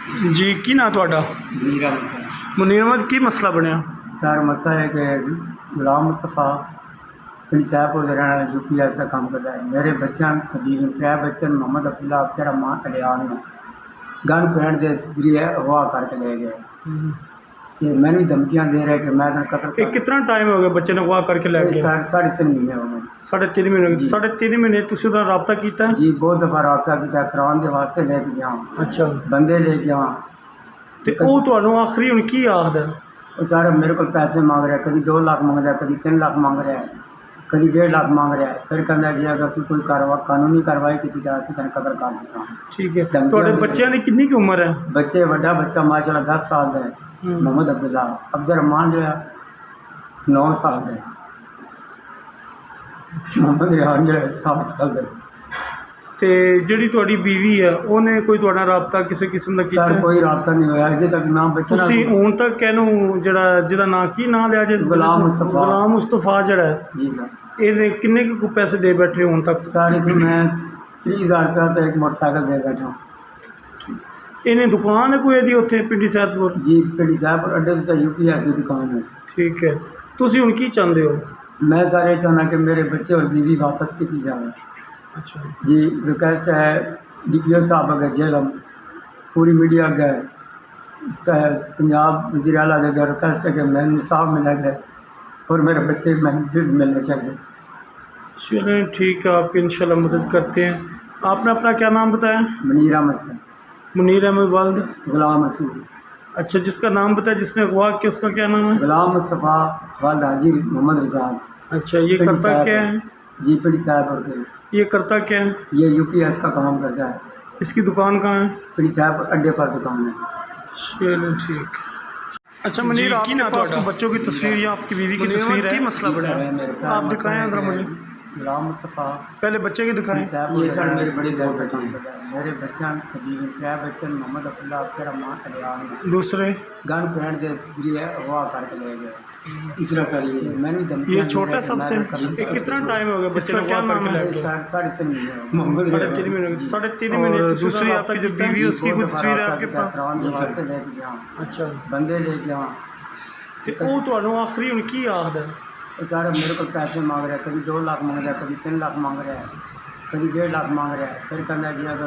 जी की ना ਤੁਹਾਡਾ मुनीर अहमद मुनीर अहमद की मसला बनया? सर मसला है कि गुलाम मुस्तफ़ा पिंड साहबपुर के रहने वाले UPS का काम करता है। मेरे बच्चों तकरीबन 3 बच्चे Mohammad Abdullah Abdurrahman अलियान gun point के जरिए अगवा करके ले गए कि मैंने भी धमकियाँ दे रहे कि मैं कत्ल ये कितना टाइम हो गया बच्चे ने अगवा करके ले गए? सर 3.5 महीने हो गए। 3.5 महीने? 3.5 महीने तुसी उहदा राबता कीता? जी बहुत दफ़ा रबता किया, कराने के वास्ते लेके गया, अच्छा बंदे ले गया। ते ओ तुहानू आखिरी हुण की आखदा? सर मेरे को पैसे मांग रहा है, कभी 2 लाख मांग रहा है, कभी 3 लाख मांग रहा है, कभी 1.5 लाख मांग रहा है। फिर कहता जी अगर तू कोई कानूनी कार्रवाई की तो असं तेन कतल कर दिसा। ठीक है। तुहाडे बच्चों की कितनी उम्र है? बच्चे बड़ा बच्चा माशाल्लाह 10 साल का है, मोहम्मद अब्दुल्ला अब्दुर्रहमान जो है 9 साल का है, मोहम्मद रिहान जो है 4 साल का है। ते जिहड़ी तुहाडी बीवी है उन्हें कोई तुहाडा राबता किसी किस्म का कीता? सर कोई राबता नहीं होया अजे तक ना बच्चा। तुसीं हुण तक कहनू जिहदा नाम की नाम लिया जे? गुलाम मुस्तफ़ा। गुलाम मुस्तफ़ा जिहड़ा है जी सर इहने किन्ने को पैसे दे बैठे हुण तक? सर इसमें मैं 30,000 रुपया तो एक मोटरसाइकिल दे बैठा हूँ। इन्हें दुकान है कोई इहदी उत्थे पिंडी सैदपुर? जी पिंडी साहबपुर अड्डे तो UPS की दुकान है। ठीक है। तुसीं हुण की चाहते हो? मैं सर ये चाहना कि मेरे बच्चे और बीवी वापस की जाए। अच्छा जी रिक्वेस्ट है DPO साहब अगर जेलम पूरी मीडिया अगर पंजाब वज़ीर आला अगर रिक्वेस्ट है कि मैं इंसाफ मिला जाए और मेरे बच्चे भी मिलने चाहिए। चलें ठीक है, आपकी इंशाल्लाह मदद करते हैं। आपने अपना क्या नाम बताया? मुनीर अहमद। मुनीर अहमद वाल्द गुलाम रसूल। अच्छा, जिसका नाम बताया जिसने अगवा किया उसका क्या नाम है? गुलाम मुस्तफ़ा वाल्द हाजी मोहम्मद रज़ा। अच्छा, ये करता क्या है? जी पिंडी साहबपुर के। ये करता क्या है? ये UPS का काम करता है। इसकी दुकान कहाँ है? पिंडी साहबपुर अड्डे पर दुकान है। चलो ठीक। अच्छा मुनीर, आपके पास तो बच्चों की तस्वीर या आपकी बीवी की तस्वीर है, मसला बड़ा है, आप दिखाएं अंदर मुझे। गुलाम मुस्तफ़ा पहले बच्चे की दिखाएं। ये सर मेरी बड़ी दोस्त है, मेरे बच्चे तकरीबन 3 बच्चे मोहम्मद अब्दुल्ला अब्दुर्रहमान अलियान दूसरे गन पॉइंट के जरिए अगवा करके ले गए। तीसरा सर ये मैंने ये छोटा सबसे कितना टाइम हो गया बच्चे का? क्या नाम है? 3.5 महीने। 3.5 महीने? 3.5 महीने। दूसरी आपकी जो बीवी है उसकी कुछ तस्वीर है आपके पास? लेके गया, अच्छा बंदे ले गया। तो वो तुहानू आखिरी हुण की आखदा? सर मेरे को पैसे मांग रहा है, कभी 2 लाख मांग रहा है, कभी 3 लाख मांग रहा है, कभी 1.5 लाख मांग रहा है। फिर कहता जी अगर